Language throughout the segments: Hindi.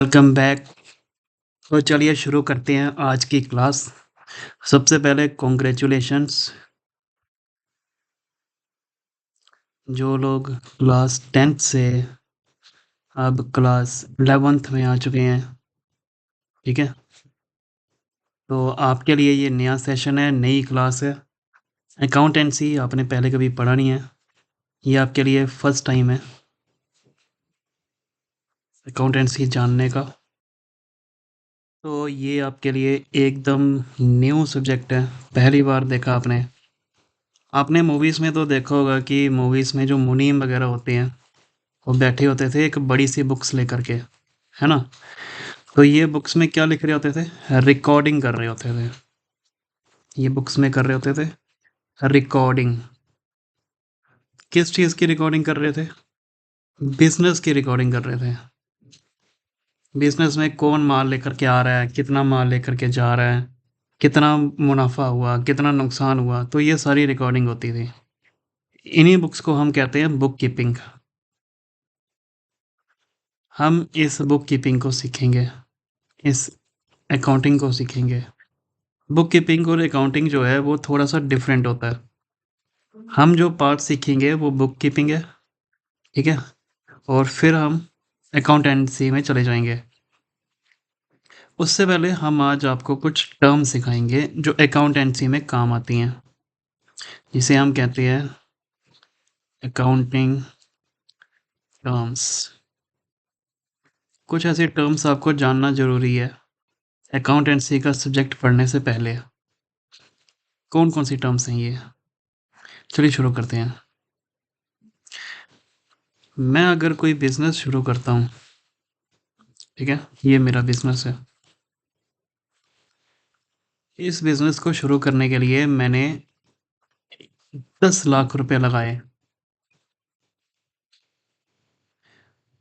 Welcome back. तो चलिए शुरू करते हैं आज की क्लास। सबसे पहले कॉन्ग्रेचुलेशंस जो लोग क्लास 10th से अब क्लास 11th में आ चुके हैं। ठीक है, तो आपके लिए ये नया सेशन है, नई क्लास है। अकाउंटेंसी आपने पहले कभी पढ़ा नहीं है, ये आपके लिए फर्स्ट टाइम है अकाउंटेंसी जानने का। तो ये आपके लिए एकदम न्यू सब्जेक्ट है, पहली बार देखा आपने। आपने मूवीज़ में तो देखा होगा कि मूवीज़ में जो मुनीम वगैरह होते हैं वो बैठे होते थे एक बड़ी सी बुक्स लेकर के, है ना। तो ये बुक्स में क्या लिख रहे होते थे? रिकॉर्डिंग कर रहे होते थे। ये बुक्स में कर रहे होते थे रिकॉर्डिंग। किस चीज़ की रिकॉर्डिंग कर रहे थे? बिजनेस की रिकॉर्डिंग कर रहे थे। बिजनेस में कौन माल लेकर के आ रहा है, कितना माल लेकर के जा रहा है, कितना मुनाफा हुआ, कितना नुकसान हुआ, तो ये सारी रिकॉर्डिंग होती थी। इन्हीं बुक्स को हम कहते हैं बुक कीपिंग। हम इस बुक कीपिंग को सीखेंगे, इस अकाउंटिंग को सीखेंगे। बुक कीपिंग और अकाउंटिंग जो है वो थोड़ा सा डिफरेंट होता है। हम जो पार्ट सीखेंगे वो बुक कीपिंग है, ठीक है, और फिर हम अकाउंटेंसी में चले जाएंगे। उससे पहले हम आज आपको कुछ टर्म सिखाएंगे जो अकाउंटेंसी में काम आती हैं, जिसे हम कहते हैं अकाउंटिंग टर्म्स। कुछ ऐसे टर्म्स आपको जानना ज़रूरी है अकाउंटेंसी का सब्जेक्ट पढ़ने से पहले। कौन कौन सी टर्म्स हैं ये? चलिए शुरू करते हैं। मैं अगर कोई बिजनेस शुरू करता हूँ, ठीक है, ये मेरा बिजनेस है। इस बिजनेस को शुरू करने के लिए मैंने 10 लाख रुपए लगाए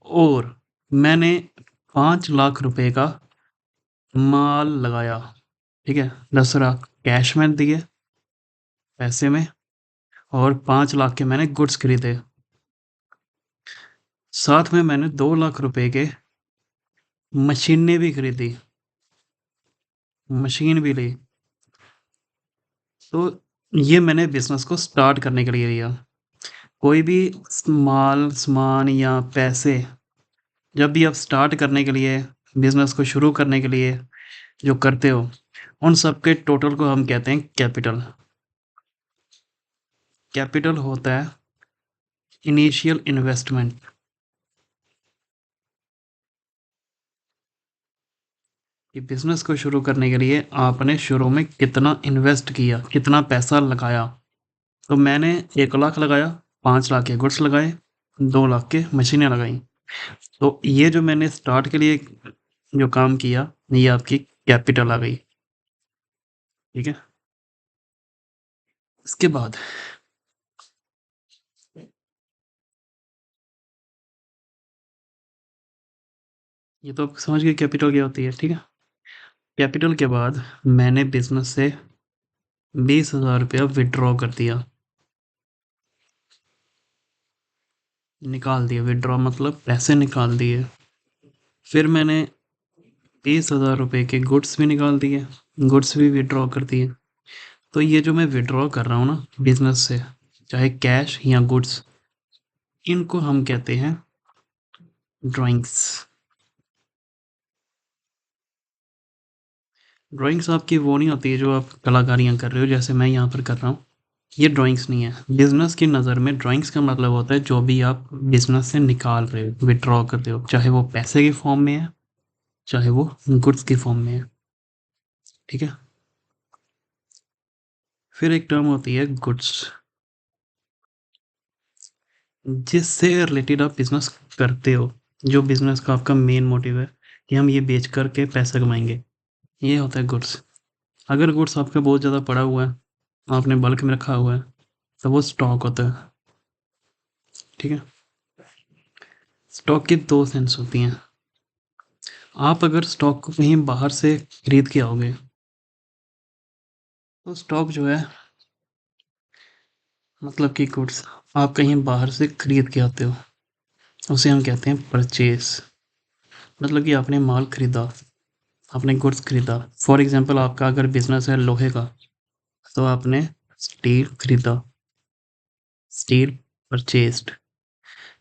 और मैंने 5 लाख रुपए का माल लगाया। ठीक है, 10 लाख कैश में दिए पैसे में, और 5 लाख के मैंने गुड्स खरीदे। साथ में मैंने 2 लाख रुपए के मशीनें भी खरीदी, मशीन भी ली। तो ये मैंने बिजनेस को स्टार्ट करने के लिए लिया। कोई भी माल सामान या पैसे जब भी आप स्टार्ट करने के लिए, बिजनेस को शुरू करने के लिए जो करते हो, उन सब के टोटल को हम कहते हैं कैपिटल। कैपिटल होता है इनिशियल इन्वेस्टमेंट। कि बिजनेस को शुरू करने के लिए आपने शुरू में कितना इन्वेस्ट किया, कितना पैसा लगाया। तो मैंने 1 लाख लगाया, 5 लाख के गुड्स लगाए, 2 लाख के मशीनें लगाई। तो ये जो मैंने स्टार्ट के लिए जो काम किया, ये आपकी कैपिटल आ गई। ठीक है, इसके बाद ये तो आप समझ गए कैपिटल क्या होती है। ठीक है, कैपिटल के बाद मैंने बिजनेस से 20,000 रुपया विड्रॉ कर दिया, निकाल दिया। विड्रॉ मतलब पैसे निकाल दिए। फिर मैंने 20,000 रुपये के गुड्स भी निकाल दिए, गुड्स भी विड्रॉ कर दिए। तो ये जो मैं विड्रॉ कर रहा हूँ ना बिजनेस से, चाहे कैश या गुड्स, इनको हम कहते हैं ड्राइंग्स। ड्राइंग्स आपकी वो नहीं होती है जो आप कलाकारियाँ कर रहे हो जैसे मैं यहाँ पर कर रहा हूँ। ये ड्राइंग्स नहीं है। बिजनेस की नज़र में ड्राइंग्स का मतलब होता है जो भी आप बिजनेस से निकाल रहे हो, विड्रॉ कर रहे हो, चाहे वो पैसे के फॉर्म में है, चाहे वो गुड्स की फॉर्म में है। ठीक है, फिर एक टर्म होती है गुड्स, जिससे रिलेटेड आप बिजनेस करते हो, जो बिजनेस का आपका मेन मोटिव है कि हम ये बेच कर के पैसा कमाएंगे, ये होता है गुड्स। अगर गुड्स आपका बहुत ज़्यादा पड़ा हुआ है, आपने बल्क में रखा हुआ है, तो वो स्टॉक होता है। ठीक है, स्टॉक की दो सेंस होती हैं। आप अगर स्टॉक को कहीं बाहर से खरीद के आओगे, तो स्टॉक जो है मतलब कि गुड्स आप कहीं बाहर से खरीद के आते हो, उसे हम कहते हैं परचेज। मतलब कि आपने माल खरीदा, आपने गुड्स खरीदा। फॉर एग्जांपल आपका अगर बिजनेस है लोहे का, तो आपने स्टील खरीदा, स्टील परचेज्ड।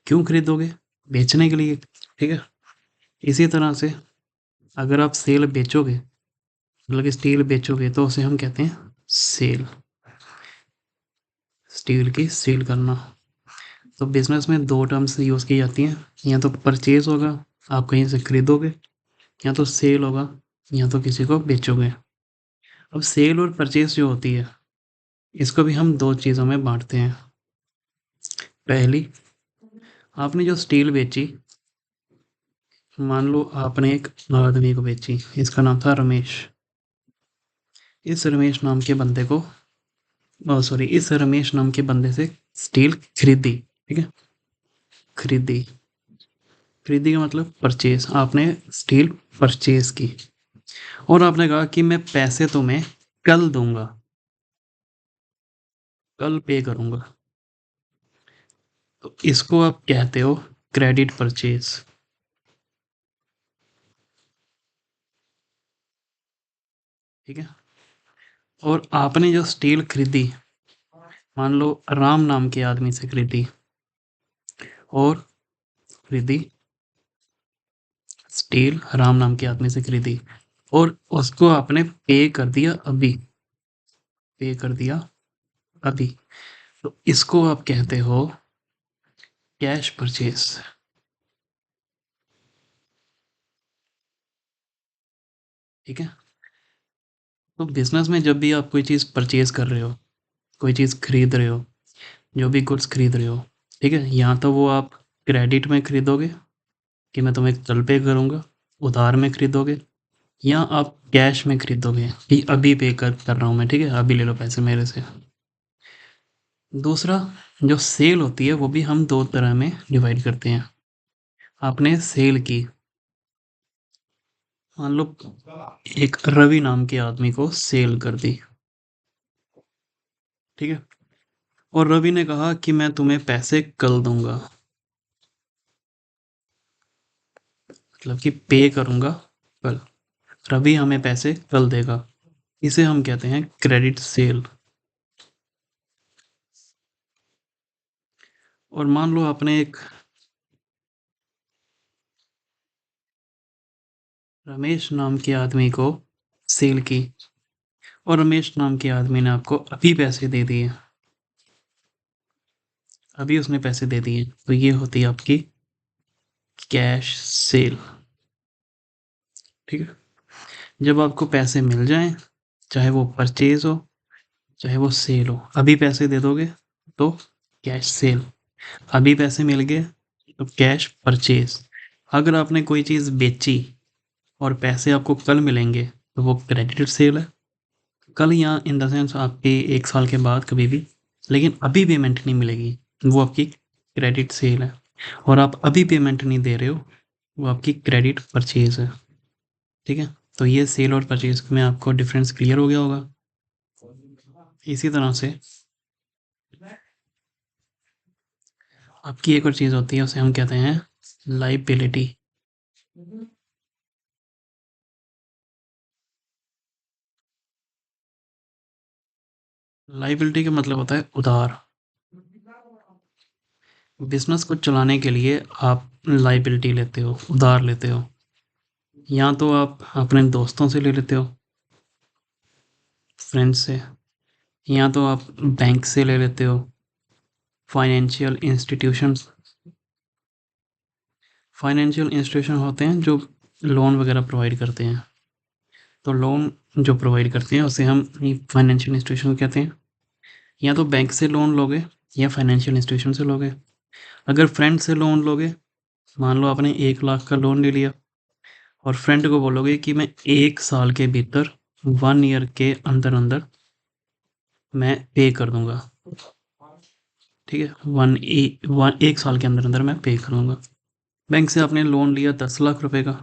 क्यों खरीदोगे? बेचने के लिए, ठीक है। इसी तरह से अगर आप सेल बेचोगे, मतलब कि स्टील बेचोगे, तो उसे हम कहते हैं सेल, स्टील की सेल करना। तो बिजनेस में दो टर्म्स यूज़ की जाती हैं, या तो परचेज होगा, आप कहीं से खरीदोगे, या तो सेल होगा, या तो किसी को बेचोगे। अब सेल और परचेज जो होती है, इसको भी हम दो चीज़ों में बांटते हैं। पहली, आपने जो स्टील बेची, मान लो आपने एक आदमी को बेची, इसका नाम था रमेश। इस रमेश नाम के बंदे को, सॉरी, इस रमेश नाम के बंदे से स्टील खरीदी, ठीक है। खरीदी, खरीदी का मतलब परचेज, आपने स्टील परचेज की। और आपने कहा कि मैं पैसे तुम्हें कल दूंगा, कल पे करूंगा। तो इसको आप कहते हो क्रेडिट परचेज, ठीक है। और आपने जो स्टील खरीदी, मान लो राम नाम के आदमी से खरीदी, और खरीदी स्टील राम नाम के आदमी से खरीदी, और उसको आपने पे कर दिया अभी, पे कर दिया अभी। तो इसको आप कहते हो कैश परचेज, ठीक है। तो बिजनेस में जब भी आप कोई चीज़ परचेज कर रहे हो, कोई चीज़ खरीद रहे हो, जो भी गुड्स खरीद रहे हो, ठीक है, या तो वो आप क्रेडिट में खरीदोगे कि मैं तुम्हें कल पे करूँगा, उधार में खरीदोगे, या आप कैश में खरीदोगे कि अभी पे कर रहा हूँ मैं, ठीक है, अभी ले लो पैसे मेरे से। दूसरा, जो सेल होती है वो भी हम दो तरह में डिवाइड करते हैं। आपने सेल की, मान लो एक रवि नाम के आदमी को सेल कर दी, ठीक है। और रवि ने कहा कि मैं तुम्हें पैसे कल दूंगा, मतलब कि पे करूंगा कल। रवि हमें पैसे कल देगा, इसे हम कहते हैं क्रेडिट सेल। और मान लो आपने एक रमेश नाम के आदमी को सेल की, और रमेश नाम के आदमी ने आपको अभी पैसे दे दिए, अभी उसने पैसे दे दिए, तो ये होती है आपकी कैश सेल, ठीक है। जब आपको पैसे मिल जाएं, चाहे वो परचेज हो, चाहे वो सेल हो, अभी पैसे दे दोगे तो कैश सेल, अभी पैसे मिल गए तो कैश परचेज। अगर आपने कोई चीज़ बेची और पैसे आपको कल मिलेंगे, तो वो क्रेडिट सेल है। कल या इन द सेंस आपके 1 साल के बाद कभी भी, लेकिन अभी पेमेंट नहीं मिलेगी, वो आपकी क्रेडिट सेल है। और आप अभी पेमेंट नहीं दे रहे हो, वो आपकी क्रेडिट परचेज है, ठीक है। तो ये सेल और परचेज में आपको डिफरेंस क्लियर हो गया होगा। इसी तरह से आपकी एक और चीज़ होती है, उसे हम कहते हैं लाइबिलिटी। लाइबिलिटी का मतलब होता है उधार। बिजनेस को चलाने के लिए आप लाइबिलिटी लेते हो, उधार लेते हो। या तो आप अपने दोस्तों से ले लेते हो, फ्रेंड्स से, या तो आप बैंक से ले लेते हो, फाइनेंशियल इंस्टीट्यूशंस। फाइनेंशियल इंस्टीट्यूशन होते हैं जो लोन वगैरह प्रोवाइड करते हैं। तो लोन जो प्रोवाइड करते हैं उसे हम फाइनेंशियल इंस्टीट्यूशन कहते हैं। या तो बैंक से लोन लोगे, या फाइनेंशियल इंस्टीट्यूशन से लोगे। अगर फ्रेंड से लोन लोगे, मान लो आपने 1 लाख का लोन ले लिया, और फ्रेंड को बोलोगे कि मैं 1 साल के भीतर, 1 ईयर के अंदर अंदर मैं पे कर दूंगा, ठीक है। 1 साल के अंदर अंदर मैं पे कर दूंगा। बैंक से आपने लोन लिया 10 लाख रुपए का,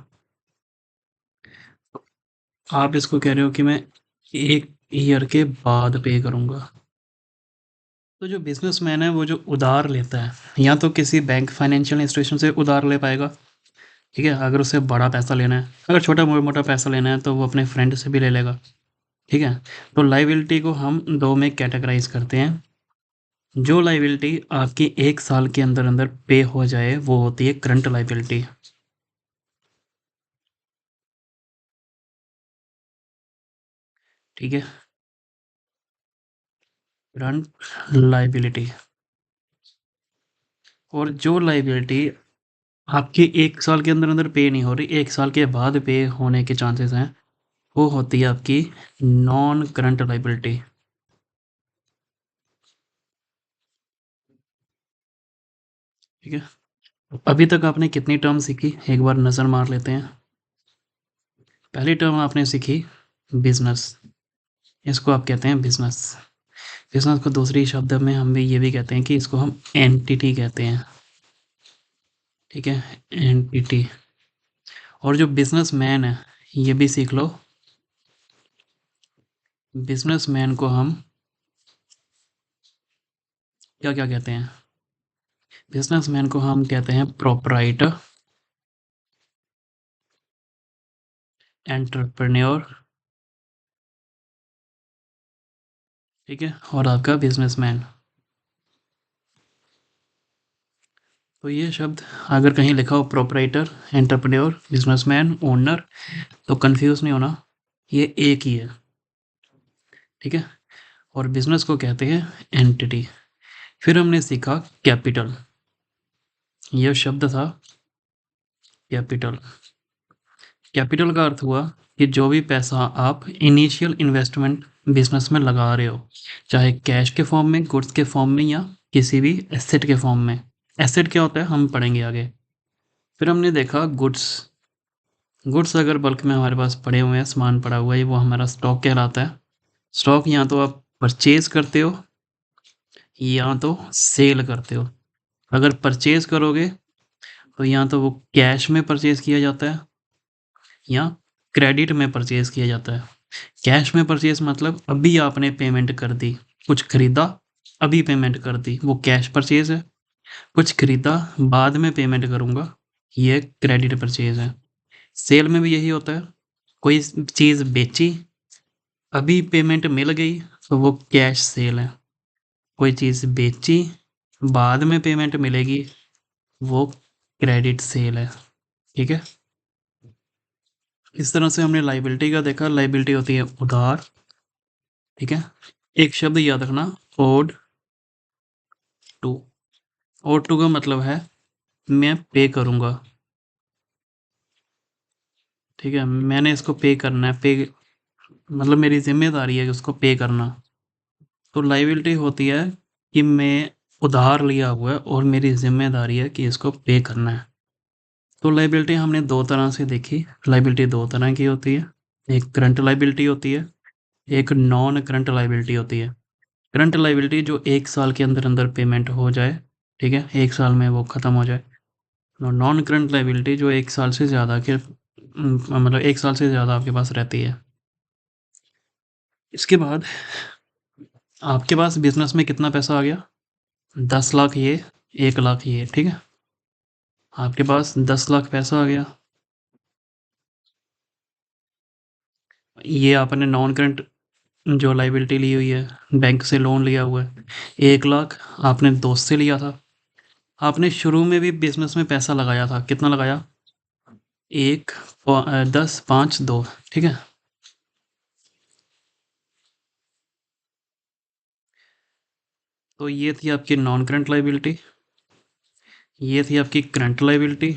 आप इसको कह रहे हो कि मैं 1 ईयर के बाद पे करूंगा। तो जो बिजनेसमैन है वो जो उधार लेता है, या तो किसी बैंक फाइनेंशियल इंस्टीट्यूशन से उधार ले पाएगा, ठीक है? अगर उसे बड़ा पैसा लेना है, अगर छोटा मोटा पैसा लेना है तो वो अपने फ्रेंड से भी ले लेगा। ठीक है? तो लायबिलिटी को हम दो में कैटेगराइज करते हैं। जो लायबिलिटी आपकी 1 साल के अंदर अंदर पे हो जाए वो होती है करंट लायबिलिटी। ठीक है? Current liability. और जो लायबिलिटी आपके 1 साल के अंदर अंदर पे नहीं हो रही, 1 साल के बाद पे होने के चांसेस हैं, वो होती है आपकी नॉन करंट लायबिलिटी। ठीक है? अभी तक आपने कितनी टर्म सीखी, एक बार नज़र मार लेते हैं। पहली टर्म आपने सीखी बिजनेस, इसको आप कहते हैं बिजनेस। बिजनेस को दूसरी शब्द में हम भी ये भी कहते हैं कि इसको हम एंटिटी कहते हैं। ठीक है? एंटिटी। और जो बिजनेसमैन है, ये भी सीख लो, बिजनेसमैन को हम क्या क्या कहते हैं? बिजनेसमैन को हम कहते हैं प्रोपराइटर, एंटरप्रेन्योर। ठीक है? और आपका बिजनेसमैन। तो ये शब्द अगर कहीं लिखा हो प्रोपराइटर, एंटरप्रेन्योर, बिजनेसमैन, ओनर, तो कंफ्यूज नहीं होना, ये एक ही है। ठीक है? और बिजनेस को कहते हैं एंटिटी। फिर हमने सीखा कैपिटल। यह शब्द था कैपिटल। कैपिटल का अर्थ हुआ कि जो भी पैसा आप इनिशियल इन्वेस्टमेंट बिजनेस में लगा रहे हो, चाहे कैश के फॉर्म में, गुड्स के फॉर्म में, या किसी भी एसेट के फॉर्म में। एसेट क्या होता है हम पढ़ेंगे आगे। फिर हमने देखा गुड्स। गुड्स अगर बल्क में हमारे पास पड़े हुए हैं, सामान पड़ा हुआ है, वो हमारा स्टॉक कहलाता है। स्टॉक या तो आप परचेज करते हो या तो सेल करते हो। अगर परचेज करोगे तो या तो वो कैश में परचेज किया जाता है या क्रेडिट में परचेज किया जाता है। कैश में परचेज मतलब अभी आपने पेमेंट कर दी, कुछ खरीदा, अभी पेमेंट कर दी, वो कैश परचेज है। कुछ खरीदा, बाद में पेमेंट करूंगा, ये क्रेडिट परचेज है। सेल में भी यही होता है, कोई चीज़ बेची, अभी पेमेंट मिल गई, तो वो कैश सेल है। कोई चीज़ बेची, बाद में पेमेंट मिलेगी, वो क्रेडिट सेल है। ठीक है? इस तरह से हमने लाइबिलिटी का देखा। लाइबिलिटी होती है उधार। ठीक है? एक शब्द याद रखना, ओड टू। ओड टू का मतलब है मैं पे करूंगा। ठीक है? मैंने इसको पे करना है, पे मतलब मेरी जिम्मेदारी है कि उसको पे करना। तो लाइबिलिटी होती है कि मैं उधार लिया हुआ है और मेरी जिम्मेदारी है कि इसको पे करना है। तो लाइबिलिटी हमने दो तरह से देखी। लाइबिलिटी दो तरह की होती है, एक करंट लाइबिलिटी होती है, एक नॉन करंट लाइबिलिटी होती है। करंट लाइबिलिटी जो 1 साल के अंदर अंदर पेमेंट हो जाए, ठीक है, 1 साल में वो ख़त्म हो जाए। और नॉन करंट लाइबिलिटी जो 1 साल से ज़्यादा के मतलब 1 साल से ज़्यादा आपके पास रहती है। इसके बाद आपके पास बिजनेस में कितना पैसा आ गया? 10 लाख ये, 1 लाख ये। ठीक है? आपके पास 10 लाख पैसा आ गया। ये आपने नॉन करंट जो लाइबिलिटी ली हुई है, बैंक से लोन लिया हुआ है, 1 लाख आपने दोस्त से लिया था। आपने शुरू में भी बिजनेस में पैसा लगाया था, कितना लगाया? 10, 5, 2। ठीक है? तो ये थी आपकी नॉन करंट लाइबिलिटी, ये थी आपकी करंट लाइबिलिटी,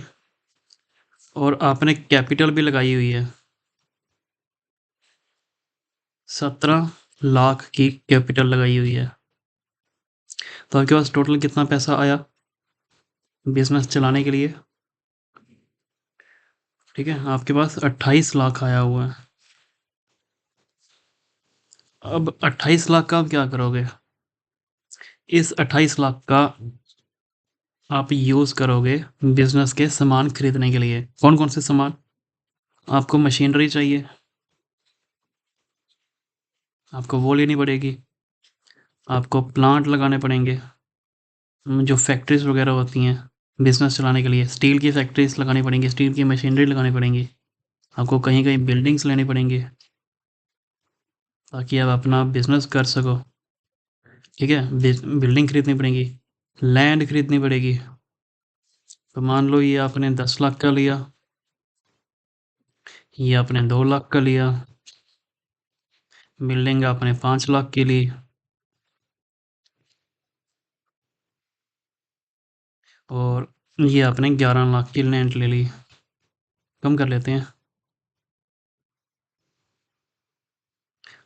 और आपने कैपिटल भी लगाई हुई है। 17 लाख की कैपिटल लगाई हुई है। तो आपके पास टोटल कितना पैसा आया बिजनेस चलाने के लिए? ठीक है? आपके पास 28 लाख आया हुआ है। अब 28 लाख का आप क्या करोगे? इस 28 लाख का आप यूज़ करोगे बिजनेस के सामान खरीदने के लिए। कौन कौन से सामान? आपको मशीनरी चाहिए, आपको वो लेनी पड़ेगी। आपको प्लांट लगाने पड़ेंगे, जो फैक्ट्रीज वगैरह होती हैं, बिजनेस चलाने के लिए स्टील की फैक्ट्रीज लगानी पड़ेंगी, स्टील की मशीनरी लगानी पड़ेंगी, आपको कहीं कहीं बिल्डिंग्स लेनी पड़ेंगी ताकि आप अपना बिजनेस कर सको। ठीक है, बिल्डिंग खरीदनी पड़ेगी, लैंड खरीदनी पड़ेगी। तो मान लो ये आपने 10 लाख का लिया, ये आपने 2 लाख का लिया, बिल्डिंग आपने 5 लाख की ली, और ये आपने 11 लाख की लैंड ले ली। कम कर लेते हैं।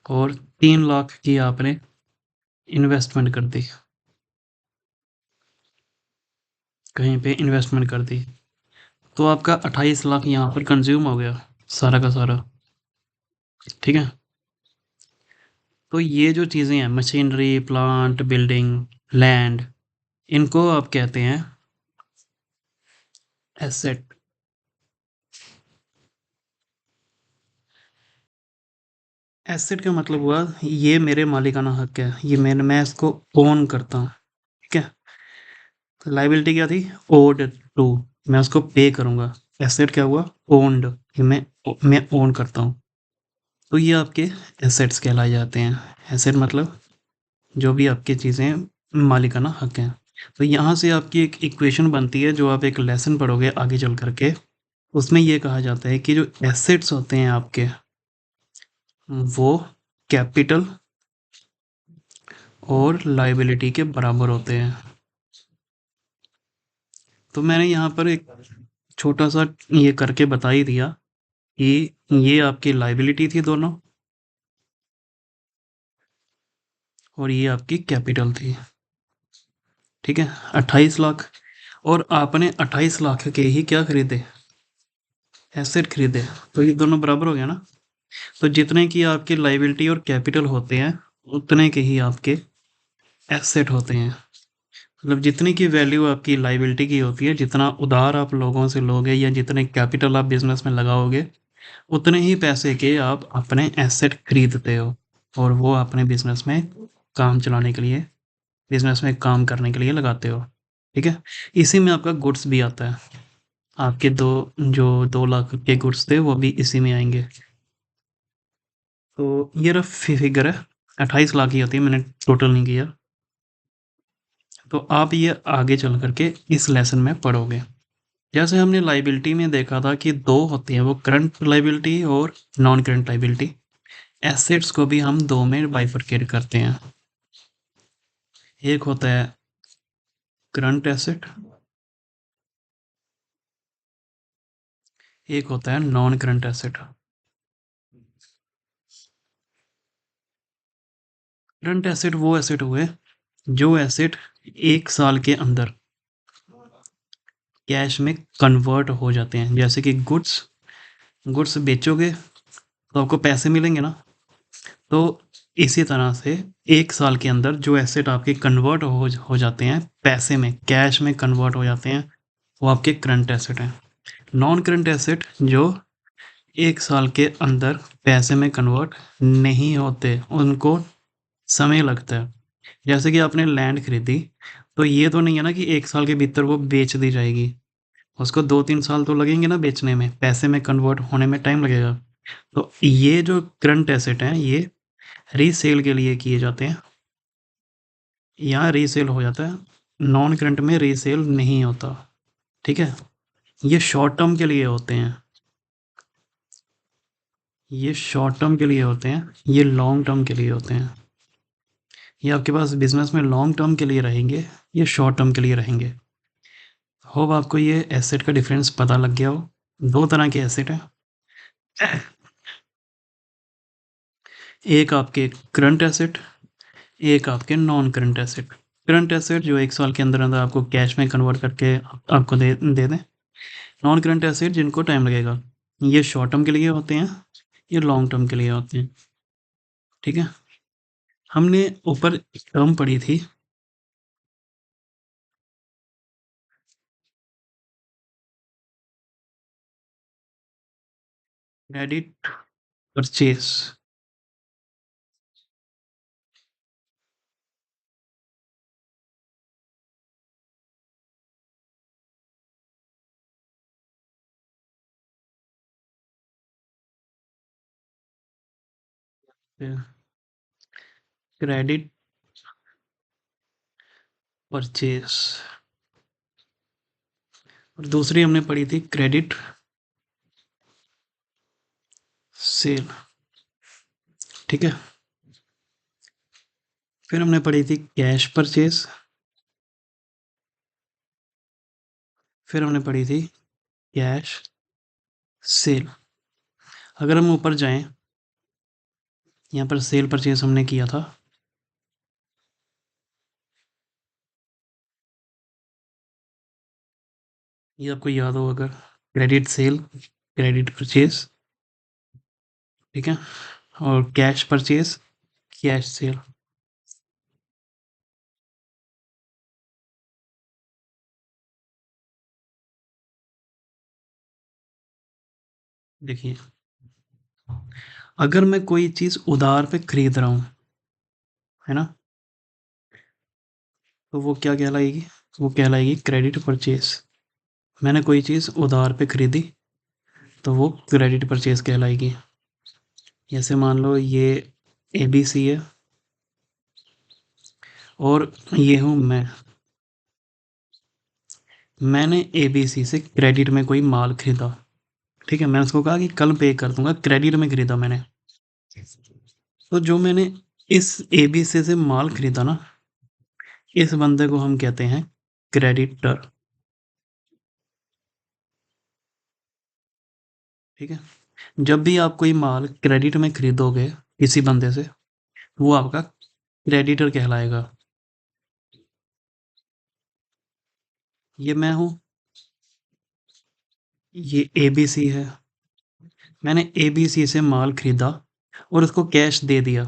और 3 लाख की आपने इन्वेस्टमेंट कर दी, कहीं पे इन्वेस्टमेंट कर दी, तो आपका 28 लाख यहाँ पर कंज्यूम हो गया, सारा का सारा। ठीक है, तो ये जो चीज़ें हैं, मशीनरी, प्लांट, बिल्डिंग, लैंड, इनको आप कहते हैं एसेट। एसेट का मतलब हुआ ये मेरे मालिकाना हक है, ये मैं इसको ओन करता हूँ। ठीक है, लाइबिलिटी क्या थी? ओड टू, मैं उसको पे करूंगा। एसेट क्या हुआ? ओन्ड, कि मैं ओन करता हूँ। तो ये आपके एसेट्स कहलाए जाते हैं। एसेट मतलब जो भी आपकी चीज़ें मालिकाना हक हैं। तो यहाँ से आपकी एक इक्वेशन बनती है जो आप एक लेसन पढ़ोगे आगे चल करके, उसमें ये कहा जाता है कि जो एसेट्स होते हैं आपके, वो कैपिटल और लाइबिलिटी के बराबर होते हैं। तो मैंने यहाँ पर एक छोटा सा ये करके बता ही दिया कि ये आपकी लाइबिलिटी थी दोनों, और ये आपकी कैपिटल थी। ठीक है, 28 लाख, और आपने 28 लाख के ही क्या खरीदे? एसेट खरीदे। तो ये दोनों बराबर हो गया ना। तो जितने की आपकी लाइबिलिटी और कैपिटल होते हैं, उतने के ही आपके एसेट होते हैं। मतलब जितनी की वैल्यू आपकी लाइबिलिटी की होती है, जितना उधार आप लोगों से लोगे या जितने कैपिटल आप बिजनेस में लगाओगे, उतने ही पैसे के आप अपने एसेट खरीदते हो, और वो अपने बिजनेस में काम चलाने के लिए, बिजनेस में काम करने के लिए लगाते हो। ठीक है, इसी में आपका गुड्स भी आता है। आपके दो जो 2 लाख के गुड्स थे वो भी इसी में आएंगे। तो ये रफ फिगर है, 28 लाख ही होती है, मैंने टोटल नहीं किया। तो आप ये आगे चल करके इस लेसन में पढ़ोगे। जैसे हमने लाइबिलिटी में देखा था कि दो होती हैं, वो करंट लाइबिलिटी और नॉन करंट लाइबिलिटी। एसेट्स को भी हम दो में बाइफरकेट करते हैं। एक होता है करंट एसेट, एक होता है non current asset. Current asset वो एसेट हुए जो एसेट 1 साल के अंदर कैश में कन्वर्ट हो जाते हैं। जैसे कि गुड्स, गुड्स बेचोगे तो आपको पैसे मिलेंगे ना। तो इसी तरह से 1 साल के अंदर जो एसेट आपके कन्वर्ट हो जाते हैं पैसे में, कैश में कन्वर्ट हो जाते हैं, वो आपके करंट एसेट हैं। नॉन करंट एसेट जो 1 साल के अंदर पैसे में कन्वर्ट नहीं होते, उनको समय लगता है। जैसे कि आपने लैंड खरीदी, तो ये तो नहीं है ना कि 1 साल के भीतर वो बेच दी जाएगी। उसको 2-3 साल तो लगेंगे ना बेचने में, पैसे में कन्वर्ट होने में टाइम लगेगा। तो ये जो करंट एसेट हैं, ये रीसेल के लिए किए जाते हैं, यहाँ रीसेल हो जाता है। नॉन करंट में रीसेल नहीं होता। ठीक है, ये शॉर्ट टर्म के लिए होते हैं, ये शॉर्ट टर्म के लिए होते हैं, ये लॉन्ग टर्म के लिए होते हैं। ये आपके पास बिजनेस में लॉन्ग टर्म के लिए रहेंगे, ये शॉर्ट टर्म के लिए रहेंगे। होप आपको ये एसेट का डिफरेंस पता लग गया हो। दो तरह के एसेट हैं, एक आपके करंट एसेट, एक आपके non current asset. Current asset जो 1 साल के अंदर अंदर आपको कैश में कन्वर्ट करके आपको दे दें। नॉन करंट एसेट जिनको टाइम लगेगा, ये शॉर्ट टर्म के लिए होते हैं, ये लॉन्ग टर्म के लिए होते हैं। ठीक है, हमने ऊपर टर्म पढ़ी थी, क्रेडिट परचेस। फिर क्रेडिट परचेस, और दूसरी हमने पढ़ी थी क्रेडिट सेल। ठीक है। फिर हमने पढ़ी थी कैश परचेस। फिर हमने पढ़ी थी कैश सेल। अगर हम ऊपर जाएं, यहाँ पर सेल परचेस हमने किया था। ये आपको याद हो अगर, क्रेडिट सेल, क्रेडिट परचेस। ठीक है। और कैश परचेस, कैश सेल। देखिए, अगर मैं कोई चीज़ उधार पे खरीद रहा हूँ, है ना, तो वो क्या कहलाएगी? वो कहलाएगी क्रेडिट परचेस। मैंने कोई चीज़ उधार पे खरीदी, तो वो क्रेडिट परचेस कहलाएगी। जैसे मान लो ये ABC है, और ये हूँ मैं। मैंने ABC से क्रेडिट में कोई माल खरीदा। ठीक है, मैंने उसको कहा कि कल पे कर दूंगा, क्रेडिट में खरीदा मैंने। तो जो मैंने इस ABC से माल खरीदा ना, इस बंदे को हम कहते हैं क्रेडिटर। ठीक है। जब भी आप कोई माल क्रेडिट में खरीदोगे किसी बंदे से, वो आपका क्रेडिटर कहलाएगा। ये मैं हूँ, ये ABC है। मैंने ABC से माल खरीदा और उसको कैश दे दिया।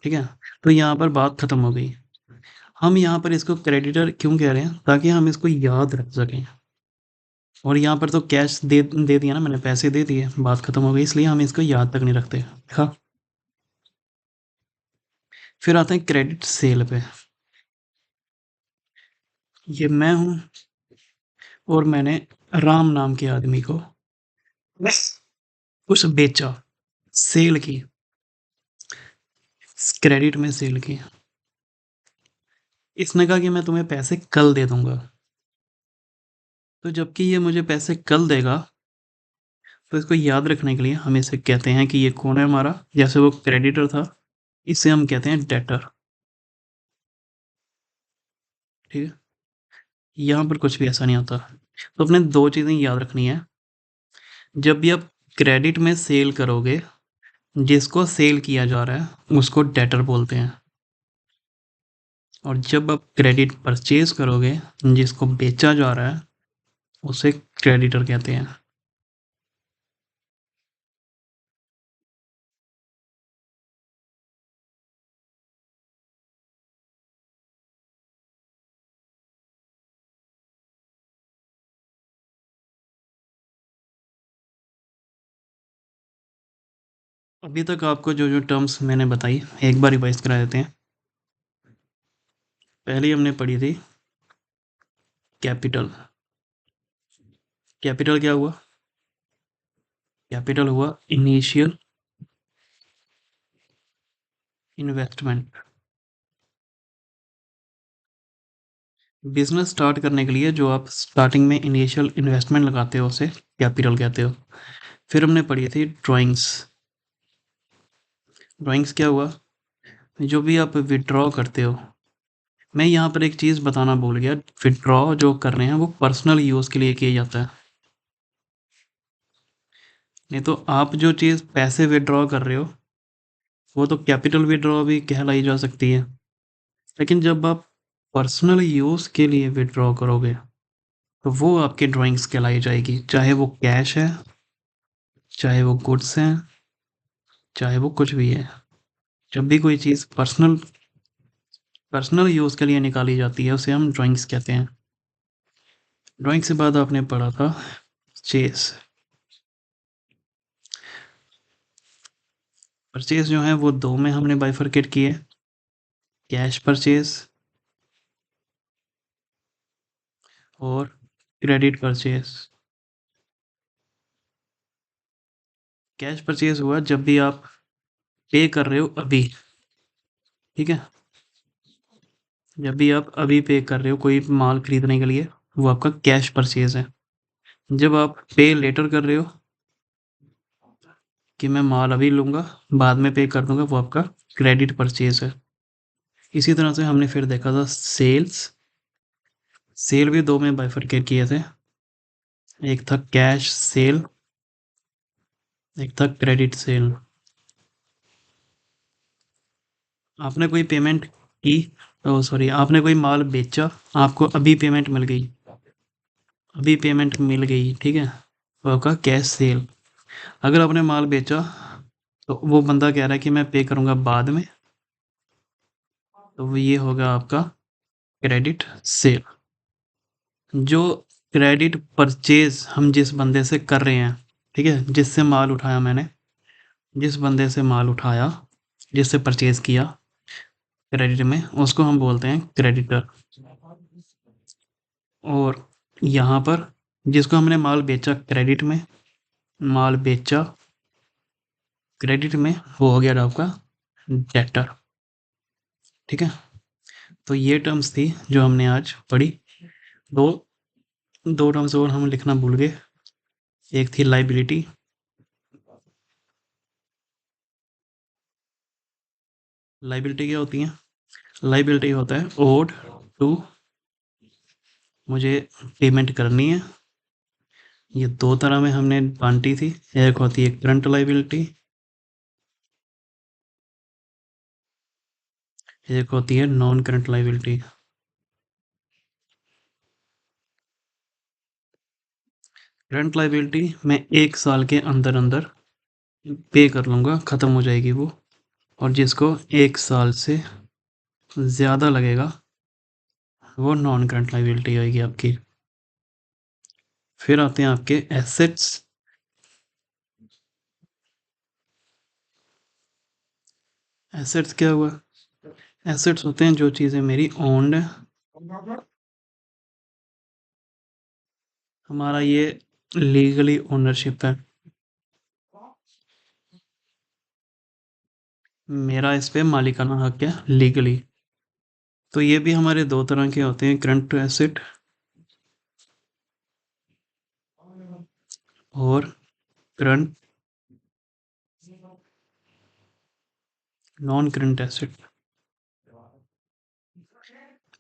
ठीक है। तो यहाँ पर बात खत्म हो गई। हम यहाँ पर इसको क्रेडिटर क्यों कह रहे हैं? ताकि हम इसको याद रख सकें। और यहाँ पर तो कैश दे दिया ना, मैंने पैसे दे दिए, बात खत्म हो गई, इसलिए हम इसको याद तक नहीं रखते। हाँ। फिर आते हैं क्रेडिट सेल पे। ये मैं हूँ, और मैंने राम नाम के आदमी को कुछ बेचा, सेल की, क्रेडिट में सेल की। इसने कहा कि मैं तुम्हें पैसे कल दे दूंगा। तो जबकि ये मुझे पैसे कल देगा, तो इसको याद रखने के लिए हम इसे कहते हैं कि ये कौन है हमारा। जैसे वो क्रेडिटर था, इसे हम कहते हैं डेटर। ठीक है। यहाँ पर कुछ भी ऐसा नहीं होता। तो अपने दो चीज़ें याद रखनी है। जब भी आप क्रेडिट में सेल करोगे, जिसको सेल किया जा रहा है उसको डेटर बोलते हैं। और जब आप क्रेडिट परचेज करोगे, जिसको बेचा जा रहा है, उसे क्रेडिटर कहते हैं। अभी तक आपको जो जो टर्म्स मैंने बताई, एक बार रिवाइज करा देते हैं। पहले हमने पढ़ी थी कैपिटल। कैपिटल क्या हुआ? कैपिटल हुआ इनिशियल इन्वेस्टमेंट। बिजनेस स्टार्ट करने के लिए जो आप स्टार्टिंग में इनिशियल इन्वेस्टमेंट लगाते हो, उसे कैपिटल कहते हो। फिर हमने पढ़ी थी ड्राइंग्स। ड्राइंग्स क्या हुआ? जो भी आप विड्रॉ करते हो। मैं यहाँ पर एक चीज़ बताना भूल गया, विड्रॉ जो कर रहे हैं वो पर्सनल यूज़ के लिए किया जाता है। नहीं तो आप जो चीज़ पैसे विड्रॉ कर रहे हो, वो तो कैपिटल विड्रॉ भी कहलाई जा सकती है। लेकिन जब आप पर्सनल यूज़ के लिए विड्रॉ करोगे, तो वो आपकी ड्राइंग्स कहलाई जाएगी, चाहे वो कैश है, चाहे वो गुड्स हैं, चाहे वो कुछ भी है। जब भी कोई चीज़ पर्सनल पर्सनल यूज़ के लिए निकाली जाती है, उसे हम ड्राइंग्स कहते हैं। ड्राइंग से बाद आपने पढ़ा था परचेज। परचेज जो है वो दो में हमने बाइफरकेट किए, कैश परचेज और क्रेडिट परचेज। कैश परचेज हुआ जब भी आप पे कर रहे हो अभी, ठीक है? जब भी आप अभी पे कर रहे हो कोई माल खरीदने के लिए, वो आपका कैश परचेज़ है। जब आप पे लेटर कर रहे हो कि मैं माल अभी लूँगा, बाद में पे कर दूँगा, वो आपका क्रेडिट परचेज़ है। इसी तरह से हमने फिर देखा था सेल्स। सेल भी 2 में बाइफरकेट किए थे। एक था कैश सेल, एक था क्रेडिट सेल। आपने कोई पेमेंट की, ओह सॉरी, आपने कोई माल बेचा, आपको अभी पेमेंट मिल गई, अभी पेमेंट मिल गई, ठीक है? वो आपका कैश सेल। अगर आपने माल बेचा, तो वो बंदा कह रहा है कि मैं पे करूँगा बाद में, तो वो ये होगा आपका क्रेडिट सेल। जो क्रेडिट परचेज़ हम जिस बंदे से कर रहे हैं, ठीक है? जिससे माल उठाया मैंने, जिस बंदे से माल उठाया, जिससे परचेज़ किया क्रेडिट में, उसको हम बोलते हैं क्रेडिटर। और यहाँ पर जिसको हमने माल बेचा क्रेडिट में, माल बेचा क्रेडिट में, वो हो गया आपका डेटर, ठीक है? तो ये टर्म्स थी जो हमने आज पढ़ी। दो दो टर्म्स और हम लिखना भूल गए। एक थी लाइबिलिटी। लाइबिलिटी क्या होती है? लाइबिलिटी होता है ओड टू, मुझे पेमेंट करनी है। ये दो तरह में हमने बांटी थी। एक होती है करंट लाइबिलिटी, एक होती है non current liability. Current liability मैं 1 साल के अंदर अंदर पे कर लूँगा, ख़त्म हो जाएगी वो। और जिसको 1 साल से ज़्यादा लगेगा, वो नॉन करंट लाइबिलिटी आएगी आपकी। फिर आते हैं आपके एसेट्स। एसेट्स क्या हुआ? एसेट्स होते हैं जो चीज़ें मेरी ओन्ड है। हमारा ये लीगली ओनरशिप है, मेरा इस पे मालिकाना हक है लीगली। तो ये भी हमारे दो तरह के होते हैं, करंट एसेट और current non current asset.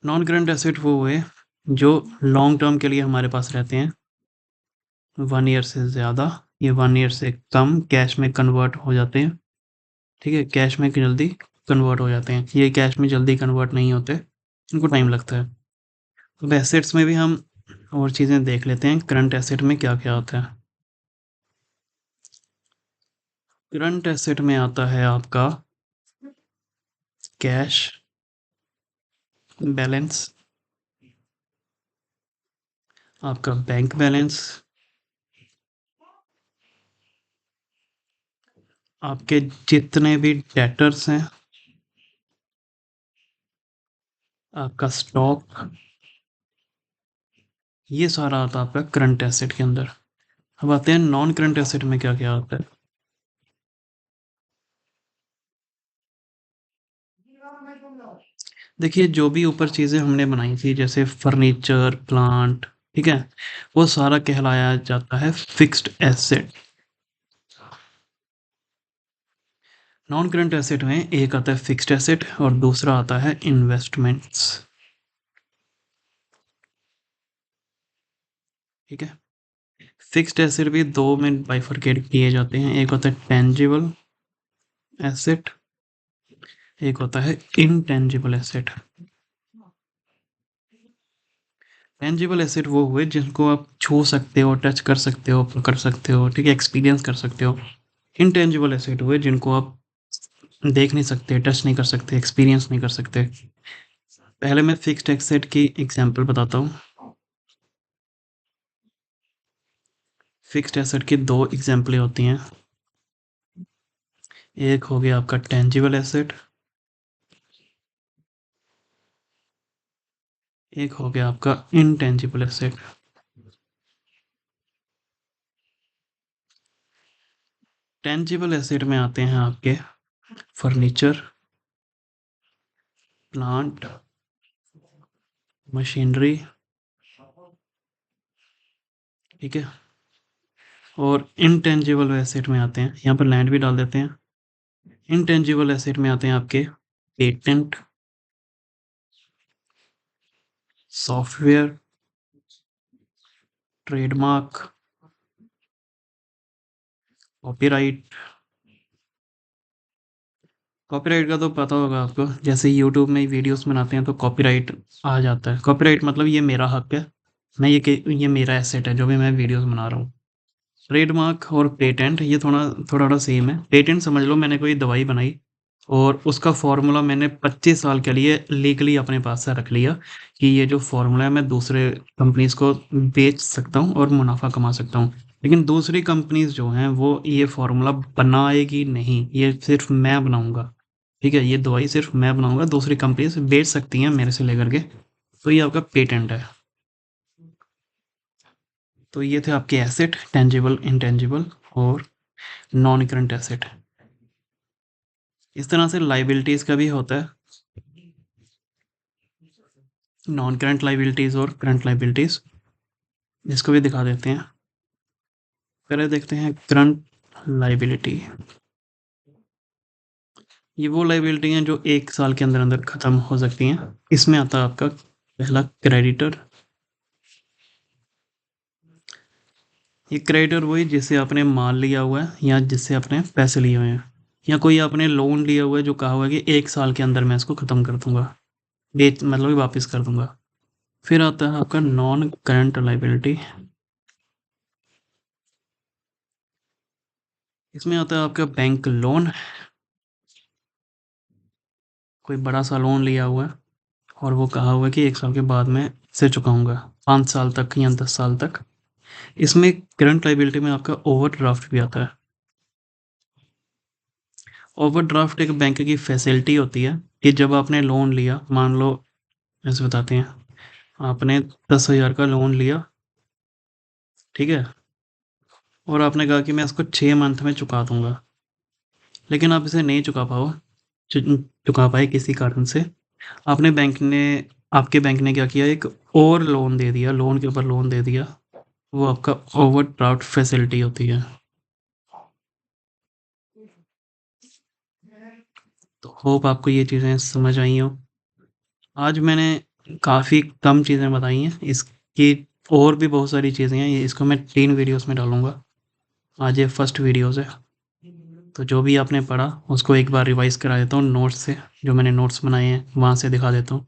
Non current asset वो हुए जो लॉन्ग टर्म के लिए हमारे पास रहते हैं, 1 ईयर से ज़्यादा या 1 ईयर से कम कैश में कन्वर्ट हो जाते हैं, ठीक है? कैश में जल्दी कन्वर्ट हो जाते हैं। ये कैश में जल्दी कन्वर्ट नहीं होते, इनको टाइम लगता है। अब एसेट्स में भी हम और चीज़ें देख लेते हैं, करंट एसेट में क्या क्या होता है। करंट एसेट में आता है आपका कैश बैलेंस, आपका बैंक बैलेंस, आपके जितने भी डेटर्स हैं, आपका स्टॉक, ये सारा आता है आपका करंट एसेट के अंदर। अब आते हैं नॉन करंट एसेट में क्या क्या आता है। देखिए, जो भी ऊपर चीज़ें हमने बनाई थी जैसे फर्नीचर, प्लांट, ठीक है? वो सारा कहलाया जाता है fixed asset. Non current asset में एक आता है फिक्स्ड एसेट और दूसरा आता है इन्वेस्टमेंट्स, ठीक है? फिक्स्ड एसेट भी दो में बाइफरकेट किए जाते हैं, एक होता है टेंजिबल एसेट, एक होता है इनटेंजिबल एसेट। टेंजिबल एसेट वो हुए जिनको आप छू सकते हो, टच कर सकते हो, पकड़ सकते हो, ठीक है? एक्सपीरियंस कर सकते हो। इनटेंजिबल एसेट हुए जिनको आप देख नहीं सकते, टच नहीं कर सकते, एक्सपीरियंस नहीं कर सकते। पहले मैं फिक्स्ड एसेट की एग्जांपल बताता हूँ। फिक्स्ड एसेट की दो एग्जांपलें होती हैं। एक हो गया आपका टेंजिबल एसेट, एक हो गया आपका इनटेंजिबल एसेट। टेंजिबल एसेट में आते हैं आपके फर्नीचर, प्लांट, मशीनरी, ठीक है। और इनटेंजिबल एसेट में आते हैं, यहाँ पर लैंड भी डाल देते हैं। इनटेंजिबल एसेट में आते हैं आपके patent, software, trademark, copyright. Copyright का तो पता होगा आपको, जैसे यूट्यूब में वीडियोस बनाते हैं तो कॉपीराइट आ जाता है। कॉपीराइट मतलब ये मेरा हक है, मैं ये मेरा एसेट है जो भी मैं वीडियोस बना रहा हूँ। ट्रेडमार्क और पेटेंट ये थोड़ा थोड़ा थोड़ा सेम है। पेटेंट समझ लो मैंने कोई दवाई बनाई और उसका फार्मूला मैंने 25 साल के लिए लीगली अपने पास से रख लिया कि ये जो फार्मूला है मैं दूसरे कंपनीज को बेच सकता हूँ और मुनाफा कमा सकता हूँ। लेकिन दूसरी कंपनीज जो हैं वो ये फार्मूला बनाएगी नहीं, ये सिर्फ मैं बनाऊंगा। ठीक है, ये दवाई सिर्फ मैं बनाऊंगा, दूसरी कंपनीज बेच सकती हैं मेरे से लेकर के। तो ये आपका पेटेंट है। तो ये थे आपके एसेट, टेंजिबल, इंटेंजिबल और नॉन करंट एसेट। इस तरह से लाइबिलिटीज का भी होता है, नॉन करंट लाइबिलिटीज और करंट लाइबिलिटीज। इसको भी दिखा देते हैं। पहले देखते हैं करंट लाइबिलिटी। ये वो लाइबिलिटी हैं जो 1 साल के अंदर अंदर खत्म हो सकती हैं। इसमें आता है आपका पहला क्रेडिटर। ये क्रेडिटर वही जिससे आपने माल लिया हुआ है या जिससे आपने पैसे लिए हुए हैं, या कोई आपने लोन लिया हुआ है जो कहा हुआ है कि 1 साल के अंदर मैं इसको खत्म कर दूंगा, बेच मतलब कि वापस कर दूंगा। फिर आता है आपका नॉन करंट लाइबिलिटी। इसमें आता है आपका बैंक लोन। कोई बड़ा सा लोन लिया हुआ है और वो कहा हुआ है कि 1 साल के बाद मैं इसे चुकाऊंगा, 5 साल तक या 10 साल तक। इसमें करंट लाइबिलिटी में आपका ओवरड्राफ्ट भी आता है। ओवरड्राफ्ट एक बैंक की फैसिलिटी होती है कि जब आपने लोन लिया, मान लो ऐसे बताते हैं, आपने 10,000 का लोन लिया, ठीक है, और आपने कहा कि मैं इसको 6 मंथ में चुका दूंगा, लेकिन आप इसे नहीं चुका पाए किसी कारण से। आपने बैंक ने आपके बैंक ने क्या किया, एक और लोन दे दिया, लोन के ऊपर लोन दे दिया। वो आपका ओवरड्राफ्ट फैसिलिटी होती है। तो होप आपको ये चीज़ें समझ आई हो। आज मैंने काफ़ी कम चीज़ें बताई हैं, इसकी और भी बहुत सारी चीज़ें हैं, ये इसको मैं 3 वीडियोस में डालूंगा। आज ये फर्स्ट वीडियोस है। तो जो भी आपने पढ़ा उसको एक बार रिवाइज करा देता हूँ नोट्स से, जो मैंने नोट्स बनाए हैं वहाँ से दिखा देता हूँ।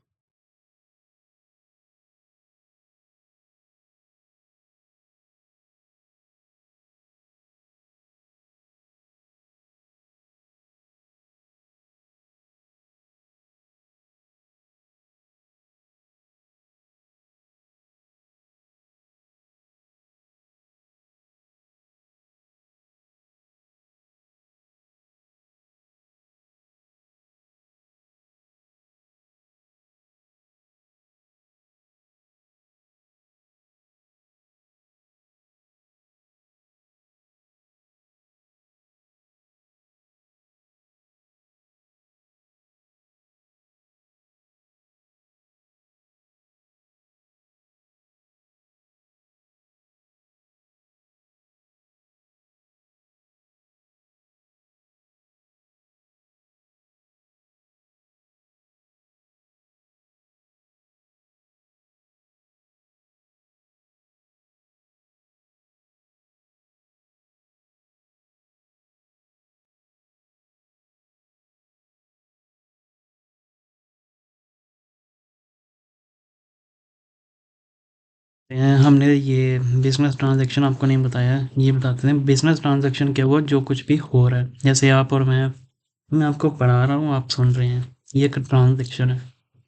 हमने ये बिजनेस ट्रांजैक्शन आपको नहीं बताया, ये बताते हैं बिजनेस ट्रांजैक्शन क्या हुआ, जो कुछ भी हो रहा है, जैसे आप और मैं आपको पढ़ा रहा हूँ, आप सुन रहे हैं, ये एक ट्रांजैक्शन है।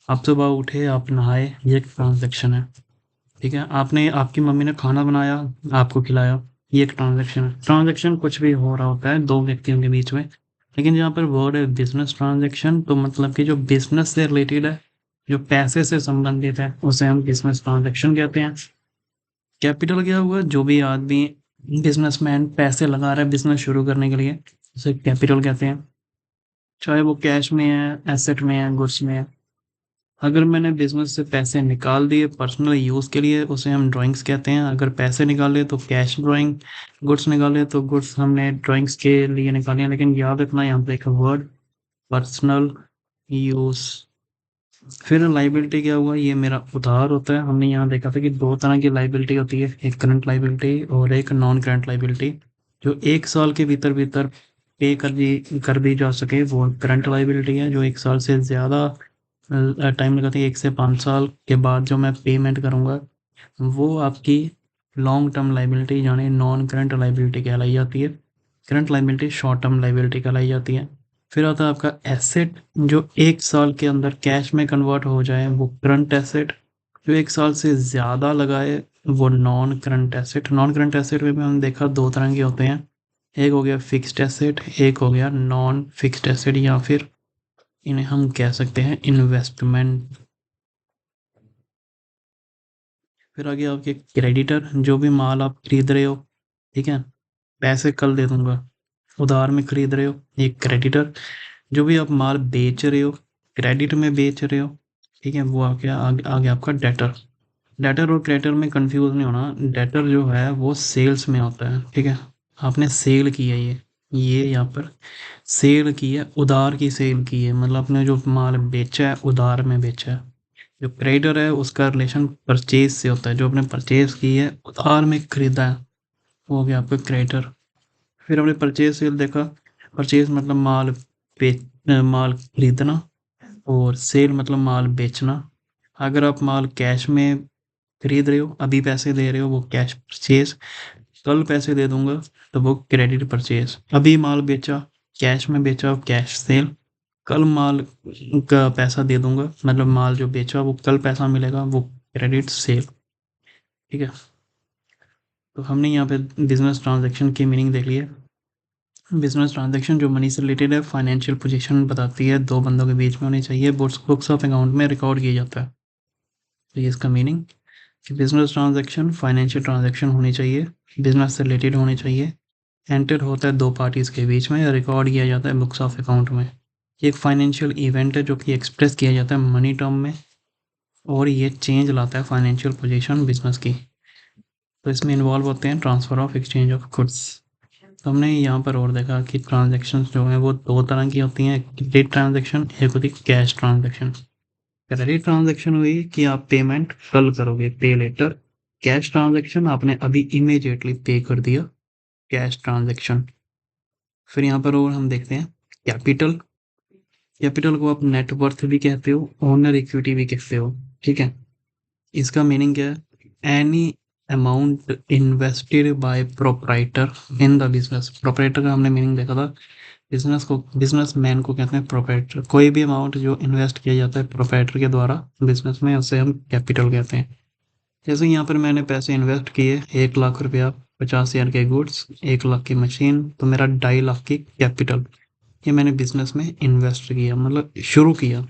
आप सुबह उठे, आप नहाए, ये एक ट्रांजैक्शन है। ठीक है, आपने आपकी मम्मी ने खाना बनाया, आपको खिलाया, ये एक ट्रांजैक्शन है। ट्रांजैक्शन कुछ भी हो रहा होता है दो व्यक्तियों के बीच में, लेकिन यहाँ पर वर्ड है बिजनेस ट्रांजैक्शन, तो मतलब कि जो बिजनेस से रिलेटेड है, जो पैसे से संबंधित है, उसे हम बिजनेस ट्रांजैक्शन कहते हैं। कैपिटल क्या हुआ, जो भी आदमी बिजनेसमैन पैसे लगा रहा है बिजनेस शुरू करने के लिए, उसे कैपिटल कहते हैं। चाहे वो कैश में है, एसेट में है, गुड्स में है। अगर मैंने बिजनेस से पैसे निकाल दिए पर्सनल यूज़ के लिए, उसे हम ड्राइंग्स कहते हैं। अगर पैसे निकाले तो कैश ड्राइंग, गुड्स निकाले तो गुड्स हमने ड्राइंग्स के लिए निकाले हैं। लेकिन याद रखना यहाँ पे एक वर्ड, पर्सनल यूज़। फिर लाइबिलिटी क्या हुआ, ये मेरा उधार होता है। हमने यहाँ देखा था कि दो तरह की लाइबिलिटी होती है, एक करंट लाइबिलिटी और एक नॉन करंट लाइबिलिटी। जो एक साल के भीतर भीतर पे कर दी जा सके वो करंट लाइबिलिटी है। जो एक साल से ज़्यादा टाइम लगाती है, 1 से 5 साल के बाद जो मैं पेमेंट करूँगा, वो आपकी लॉन्ग टर्म लाइबिलिटी यानी नॉन करंट लाइबिलिटी कहलाई जाती है। Current liability short term liability कहलाई जाती है। फिर आता है आपका एसेट, जो 1 साल के अंदर कैश में कन्वर्ट हो जाए वो करंट एसेट। जो 1 साल से ज़्यादा लगाए वो non current asset. Non current asset में भी हम देखा दो तरह के होते हैं, एक हो गया फिक्स्ड एसेट, एक हो गया नॉन फिक्स्ड एसेट, या फिर इन्हें हम कह सकते हैं इन्वेस्टमेंट। फिर आ गया आपके क्रेडिटर, जो भी माल आप खरीद रहे हो, ठीक है, पैसे कल दे दूंगा, उधार में खरीद रहे हो, एक क्रेडिटर। जो भी आप माल बेच रहे हो, क्रेडिट में बेच रहे हो, ठीक है, वो आ गया आपका डेटर। डेटर और क्रेडिटर में कंफ्यूज नहीं होना। डेटर जो है वो सेल्स में होता है, ठीक है। आपने सेल की है ये यहाँ पर सेल की है, उधार की सेल की है, मतलब आपने जो माल बेचा है उधार में बेचा है। जो क्रेडिटर है उसका रिलेशन परचेज से होता है, जो आपने परचेज की है उधार में खरीदा है, वो हो गया आपका क्रेडिटर। फिर हमने परचेज सेल देखा। परचेज मतलब माल खरीदना, और सेल मतलब माल बेचना। अगर आप माल कैश में खरीद रहे हो, अभी पैसे दे रहे हो, वो कैश परचेज। कल पैसे दे दूंगा तो वो क्रेडिट परचेज। अभी माल बेचा, कैश में बेचा, कैश सेल। कल माल का पैसा दे दूंगा, मतलब माल जो बेचा वो कल पैसा मिलेगा, वो क्रेडिट सेल, ठीक है। तो हमने यहाँ पे बिजनेस ट्रांजैक्शन की मीनिंग देख ली है। बिजनेस ट्रांजैक्शन जो मनी से रिलेटेड है, फाइनेंशियल पोजीशन बताती है, दो बंदों के बीच में होनी चाहिए, बुक्स ऑफ अकाउंट में रिकॉर्ड किया जाता है। तो ये इसका मीनिंग कि बिजनेस ट्रांजैक्शन फाइनेंशियल ट्रांजैक्शन होनी चाहिए, बिजनेस से रिलेटेड होनी चाहिए, एंटर होता है दो पार्टीज के बीच में, रिकॉर्ड किया जाता है बुक्स ऑफ अकाउंट में। ये एक फाइनेंशियल इवेंट है जो कि एक्सप्रेस किया जाता है मनी टर्म में, और ये चेंज लाता है फाइनेंशियल पोजीशन बिजनेस की। तो इसमें इन्वॉल्व होते हैं transfer of exchange of goods. तो हमने यहाँ पर और देखा कि ट्रांजैक्शंस जो हैं वो दो तरह की होती हैं, क्रेडिट ट्रांजैक्शन, एक होती है कैश ट्रांजैक्शन। क्रेडिट ट्रांजैक्शन हुई कि आप पेमेंट कल करोगे, पे लेटर। कैश ट्रांजैक्शन आपने अभी इमीडिएटली पे कर दिया, कैश ट्रांजैक्शन। फिर यहाँ पर और हम देखते हैं कैपिटल। कैपिटल को आप नेटवर्थ भी कहते हो, ओनर इक्विटी भी कहते हो, ठीक है। इसका मीनिंग क्या है, any amount invested bye proprietor in the business. Proprietor का हमने मीनिंग देखा था, बिजनेसमैन को कहते हैं प्रोप्राइटर। कोई भी अमाउंट जो इन्वेस्ट किया जाता है प्रोप्राइटर के द्वारा बिजनेस में, उसे हम कैपिटल कहते हैं। जैसे यहाँ पर मैंने पैसे इन्वेस्ट किए, 1 लाख रुपया, 50,000 के गुड्स, 1 लाख की मशीन, तो मेरा 2.5 लाख की कैपिटल, ये मैंने बिजनेस में इन्वेस्ट किया, मतलब शुरू किया।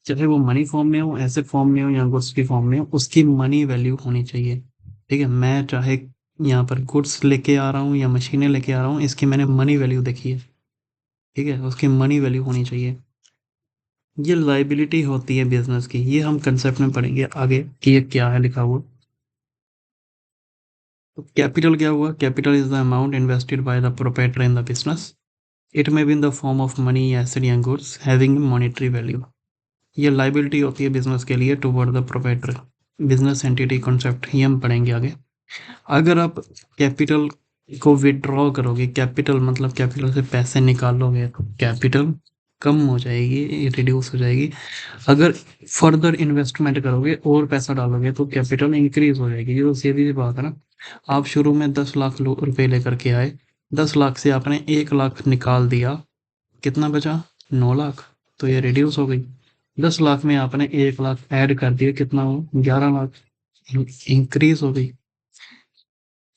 चाहे वो मनी फॉर्म में हो, एसेट फॉर्म में हो, या गुड्स की फॉर्म में हो, उसकी मनी वैल्यू होनी चाहिए, ठीक है। मैं चाहे यहाँ पर गुड्स लेके आ रहा हूँ या मशीनें लेके आ रहा हूँ, इसकी मैंने मनी वैल्यू देखी है, ठीक है, उसकी मनी वैल्यू होनी चाहिए। ये लाइबिलिटी होती है बिजनेस की, ये हम कंसेप्ट में पढ़ेंगे आगे कि ये क्या है लिखा हुआ। तो कैपिटल क्या हुआ, capital is the amount invested by the proprietor in the business. It may be in the form of money, asset या गुड्स हैविंग मॉनेटरी वैल्यू। ये लाइबिलिटी होती है बिजनेस के लिए toward the proprietor. Business entity concept ये हम पढ़ेंगे आगे। अगर आप कैपिटल को विड्रॉ करोगे, कैपिटल मतलब कैपिटल से पैसे निकालोगे, तो कैपिटल कम हो जाएगी, रिड्यूस हो जाएगी। अगर फर्दर इन्वेस्टमेंट करोगे और पैसा डालोगे तो कैपिटल इंक्रीज हो जाएगी। ये तो सीधी सी बात है ना। आप शुरू में 10 लाख रुपए लेकर के आए, 10 लाख से आपने 1 लाख निकाल दिया, कितना बचा, 9 लाख। तो ये रिड्यूस हो गई। 10 लाख में आपने 1 लाख ऐड कर दिया, कितना हो, 11 लाख, इंक्रीज हो गई।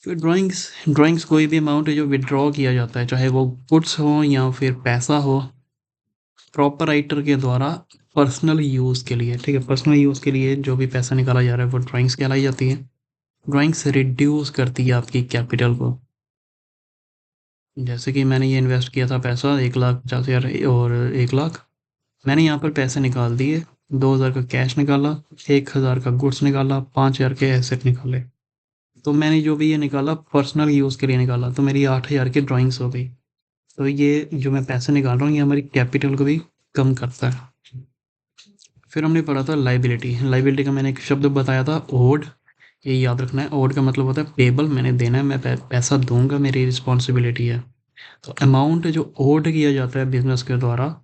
फिर ड्राइंग्स कोई भी अमाउंट है जो विड्रॉ किया जाता है, चाहे वो गुड्स हो या फिर पैसा हो, प्रॉपर राइटर के द्वारा पर्सनल यूज़ के लिए, ठीक है। पर्सनल यूज़ के लिए जो भी पैसा निकाला जा रहा है वो ड्राइंग्स कहलाई जाती है। ड्राइंग्स रिड्यूस करती है आपकी कैपिटल को। जैसे कि मैंने ये इन्वेस्ट किया था पैसा 1,50,000 और 1 लाख, मैंने यहाँ पर पैसे निकाल दिए, 2,000 का कैश निकाला, 1,000 का गुड्स निकाला, 5,000 के एसेट निकाले। तो मैंने जो भी ये निकाला पर्सनल यूज़ के लिए निकाला, तो मेरी 8,000 की ड्राइंग्स हो गई। तो ये जो मैं पैसे निकाल रहा हूँ ये हमारी कैपिटल को भी कम करता है। फिर हमने पढ़ा था लाइबिलिटी। लाइबिलिटी का मैंने एक शब्द बताया था, ओड। ये याद रखना है, ओड का मतलब होता है पेबल, मैंने देना है, मैं पैसा दूंगा, मेरी रिस्पॉन्सिबिलिटी है। तो अमाउंट जो ओड किया जाता है बिजनेस के द्वारा,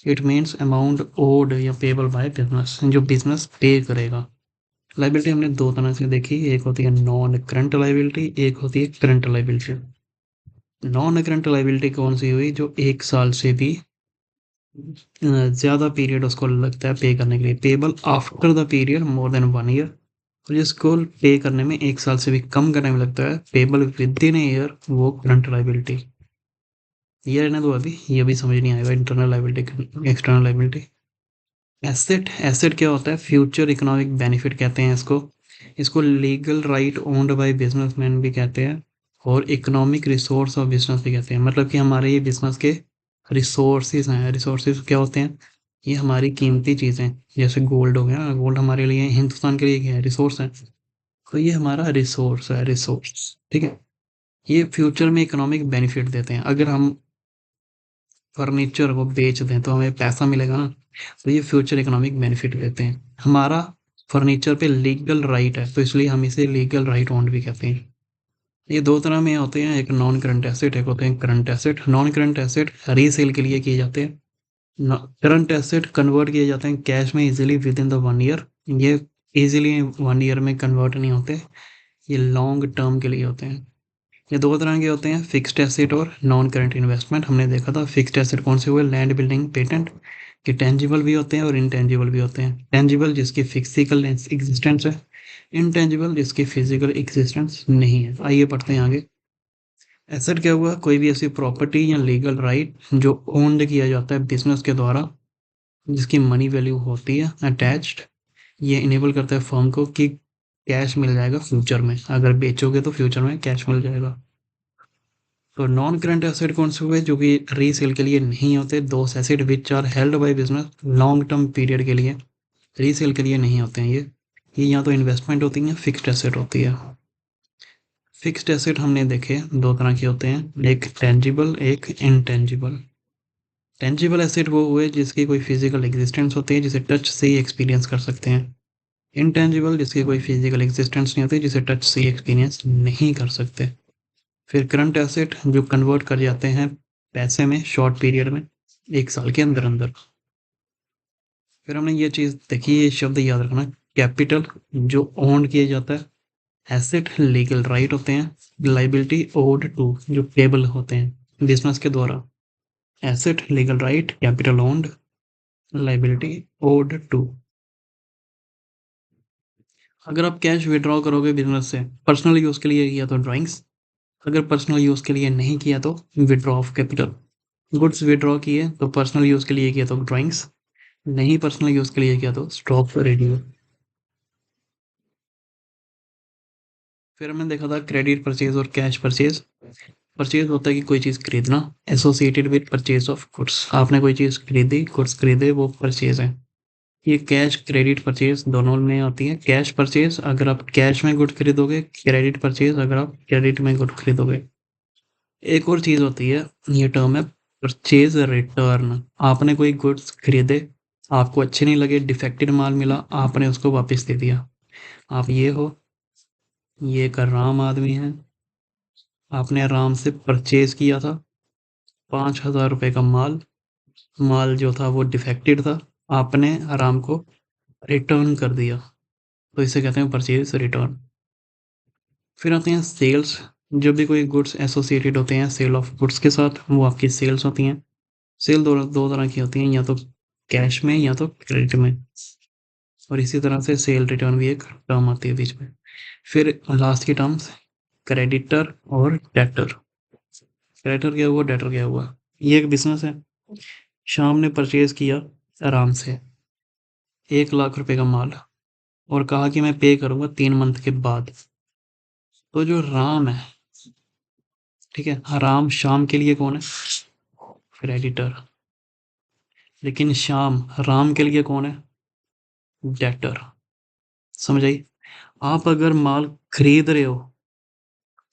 इट मीन्स अमाउंट ओड या पेबल बाय बिजनेस, जो बिजनेस पे करेगा। लाइबिलिटी हमने दो तरह से देखी, एक होती है नॉन करंट लाइबिलिटी, एक होती है current liability. Non current liability कौन सी हुई? जो 1 साल से भी ज़्यादा पीरियड उसको लगता है पे करने के लिए, payable after the period more than 1 year. और जिसको पे करने में 1 साल से भी कम का टाइम लगता है, पेबल विद इन ईयर, वो करंट लाइबिलिटी। ये रहने दो अभी, ये भी समझ नहीं आएगा, internal liability external liability. Asset, asset क्या होता है? फ्यूचर इकोनॉमिक बेनिफिट कहते हैं इसको। इसको legal right owned by businessman भी कहते हैं, और इकोनॉमिक रिसोर्स ऑफ बिजनेस भी कहते हैं। मतलब कि हमारे ये बिजनेस के रिसोर्सेज हैं। रिसोर्सेज क्या होते हैं? ये हमारी कीमती चीज़ें, जैसे गोल्ड हो गया ना, गोल्ड हमारे लिए, हिंदुस्तान के लिए क्या है? रिसोर्स है। तो ये हमारा रिसोर्स है, रिसोर्स, ठीक है। ये फ्यूचर में इकोनॉमिक बेनिफिट देते हैं। अगर हम फर्नीचर को बेच दें तो हमें पैसा मिलेगा ना, तो ये फ्यूचर इकोनॉमिक बेनिफिट देते हैं। हमारा फर्नीचर पे लीगल राइट है, तो इसलिए हम इसे लीगल राइट ओन्ड भी कहते हैं। ये दो तरह में होते हैं, एक नॉन करंट एसेट, एक होते हैं current asset. Non current asset resale के लिए किए जाते हैं, करंट एसेट कन्वर्ट किए जाते हैं कैश में easily with in the 1 year. ये इजीली 1 ईयर में कन्वर्ट नहीं होते, ये लॉन्ग टर्म के लिए होते हैं। ये दो तरह के होते हैं, फिक्स्ड एसेट और नॉन करंट इन्वेस्टमेंट। हमने देखा था फिक्स्ड एसेट कौन से हुए, लैंड, बिल्डिंग, पेटेंट। ये टेंजिबल भी होते हैं और इनटेंजिबल भी होते हैं। टेंजिबल जिसकी फिजिकल एग्जिस्टेंस है, इनटेंजिबल जिसकी फिजिकल एग्जिस्टेंस नहीं है। आइए पढ़ते हैं आगे। एसेट क्या हुआ? कोई भी ऐसी प्रॉपर्टी या लीगल राइट जो ओन्ड किया जाता है बिजनेस के द्वारा, जिसकी मनी वैल्यू होती है अटैच्ड। ये इनेबल करता है फर्म को कि कैश मिल जाएगा फ्यूचर में, अगर बेचोगे तो फ्यूचर में कैश मिल जाएगा। तो नॉन करंट एसेट कौन से हुए? जो कि रीसेल के लिए नहीं होते। Those asset which are held by business long term period के लिए, रीसेल के लिए नहीं होते हैं ये या तो इन्वेस्टमेंट होती है, फिक्स्ड एसेट होती है। फिक्स्ड एसेट हमने देखे दो तरह के होते हैं, एक टेंजिबल, एक इनटेंजिबल। टेंजिबल एसेट वो हुए जिसकी कोई फिजिकल एग्जिस्टेंस होती है, जिसे टच से ही एक्सपीरियंस कर सकते हैं। इनटेंजिबल जिसकी कोई फिजिकल एग्जिस्टेंस नहीं होती, जिसे टच से ही एक्सपीरियंस नहीं कर सकते। फिर करंट एसेट जो कन्वर्ट कर जाते हैं पैसे में शॉर्ट पीरियड में, 1 साल के अंदर अंदर। फिर हमने ये चीज़ देखी, ये शब्द याद रखना, कैपिटल जो ओन किया जाता है, एसेट लीगल राइट होते हैं, लाइबिलिटी ओड टू जो पेबल होते हैं बिजनेस के द्वारा। Asset legal right, capital owned, liability owed to. अगर आप कैश विड्रॉ करोगे बिजनेस से, पर्सनल यूज़ के लिए किया तो ड्राइंग्स, अगर पर्सनल यूज़ के लिए नहीं किया तो withdraw of capital. Goods withdraw किए तो पर्सनल यूज़ के लिए किया तो ड्राइंग्स, नहीं पर्सनल यूज़ के लिए किया तो स्टॉक रेडियो। फिर हमने देखा था क्रेडिट परचेज और कैश परचेज। परचेज होता है कि कोई चीज़ खरीदना, associated with purchase of goods. आपने कोई चीज़ खरीदी, गुड्स खरीदे, वो परचेज है। ये कैश क्रेडिट परचेज दोनों में आती है। कैश परचेज अगर आप कैश में गुड खरीदोगे, क्रेडिट परचेज अगर आप क्रेडिट में गुड खरीदोगे। एक और चीज़ होती है, ये टर्म है परचेज रिटर्न। आपने कोई गुड्स खरीदे, आपको अच्छे नहीं लगे, डिफेक्टेड माल मिला, आपने उसको वापस दे दिया। आप ये हो, ये एक आराम आदमी है, आपने आराम से परचेज किया था 5,000 रुपये का माल, माल जो था वो डिफेक्टेड था, आपने आराम को रिटर्न कर दिया, तो इसे कहते हैं परचेज रिटर्न। फिर आते हैं सेल्स। जब भी कोई गुड्स एसोसिएटेड होते हैं सेल ऑफ गुड्स के साथ, वो आपकी सेल्स होती हैं। सेल दो दो तरह की होती हैं, या तो कैश में या तो क्रेडिट में, और इसी तरह से सेल रिटर्न भी एक टर्म आती है बीच में। फिर लास्ट की टर्म्स क्रेडिटर और डेटर। क्रेडिटर क्या हुआ, डेटर क्या हुआ? ये एक बिजनेस है, शाम ने परचेज किया आराम से 1 लाख रुपए का माल, और कहा कि मैं पे करूंगा 3 मंथ के बाद। तो जो राम है, ठीक है, राम शाम के लिए कौन है? क्रेडिटर। लेकिन श्याम राम के लिए कौन है? डेटर। समझ आई? आप अगर माल खरीद रहे हो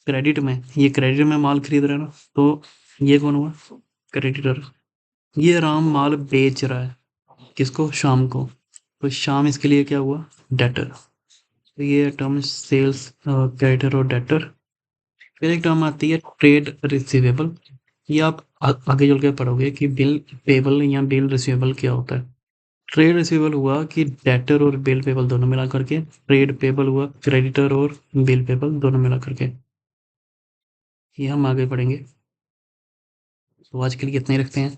क्रेडिट में, ये क्रेडिट में माल खरीद रहे हो ना, तो ये कौन हुआ? क्रेडिटर। ये राम माल बेच रहा है, किसको? शाम को। तो शाम इसके लिए क्या हुआ? डेटर। तो ये टर्म सेल्स क्रेडिटर और डेटर। फिर एक टर्म आती है ट्रेड रिसीवेबल। ये आप आगे चल के पढ़ोगे कि बिल पेबल या बिल रिसीवेबल क्या होता है। ट्रेड रिसीवेबल हुआ कि डेटर और बिल पेबल दोनों मिला करके। ट्रेड पेबल हुआ क्रेडिटर और बिल पेबल दोनों मिला करके। ये हम आगे पढ़ेंगे। तो आज के लिए इतना ही रखते हैं।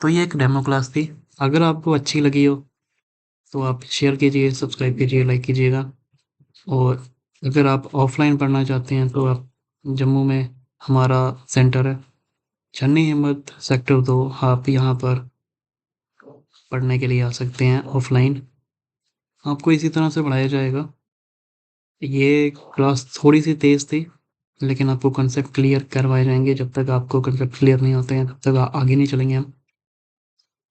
तो ये एक डेमो क्लास थी। अगर आपको अच्छी लगी हो तो आप शेयर कीजिए, सब्सक्राइब कीजिए, लाइक कीजिएगा। और अगर आप ऑफलाइन पढ़ना चाहते हैं तो आप जम्मू में हमारा सेंटर है, छन्नी हिम्मत सेक्टर 2। आप यहाँ पर पढ़ने के लिए आ सकते हैं ऑफलाइन। आपको इसी तरह से पढ़ाया जाएगा। ये क्लास थोड़ी सी तेज़ थी, लेकिन आपको कंसेप्ट क्लियर करवाए जाएंगे। जब तक आपको कंसेप्ट क्लियर नहीं होते हैं तब तक आगे नहीं चलेंगे हम।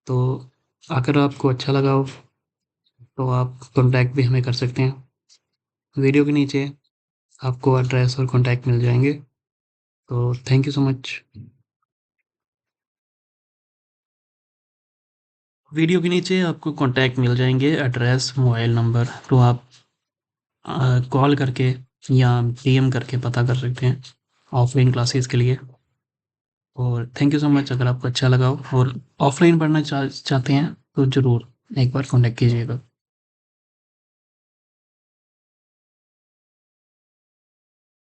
तो अगर आपको अच्छा लगा हो तो आप कॉन्टैक्ट भी हमें कर सकते हैं। वीडियो के नीचे आपको एड्रेस और कॉन्टैक्ट मिल जाएंगे। तो thank you so much. Video के नीचे आपको कॉन्टैक्ट मिल जाएंगे, एड्रेस, मोबाइल नंबर। तो आप कॉल करके या डीएम करके पता कर सकते हैं ऑफलाइन क्लासेस के लिए। और थैंक यू सो मच। अगर आपको अच्छा लगा हो और ऑफलाइन पढ़ना चाहते हैं तो ज़रूर एक बार कॉन्टैक्ट कीजिएगा।